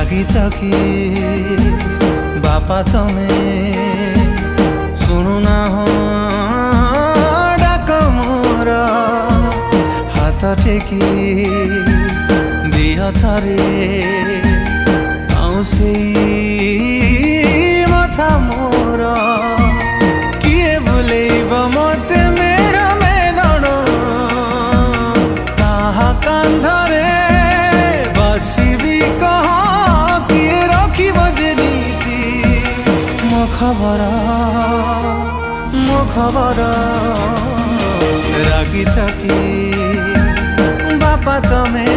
रागिछ कि बापा तमे शुणुना हो डाक मोर हाथ टेकी दिया थारे आउसे मथा मोर किए बुलेब मते मेड़ मेलण ताहा कांधरे बसिबी कह किए रखिब जे नीति मो खबर रागिछ कि बापा तमे